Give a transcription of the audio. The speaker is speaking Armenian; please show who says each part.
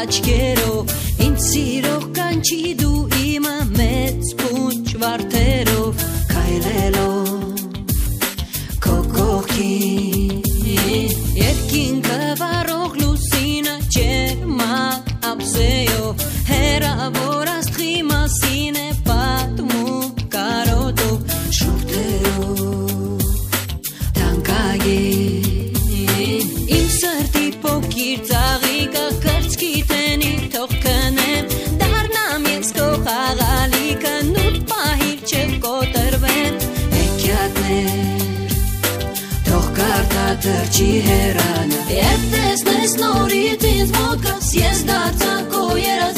Speaker 1: Աչքերով ինձ սիրող կանչի դու իմը մեծ փունջ վարդերով քայլելով քո կողքին երկինքը վառող լուսինը ջերմակ ափսեով հեռավոր աստղի մասին է պատմում կարոտով շուրթերով տանկագին իմ սրտի փոքր ծաղիկը Դրջի հեռանա Եվ տեսնես նորից ինձ մոտ կաս Ես դարձա քո երազ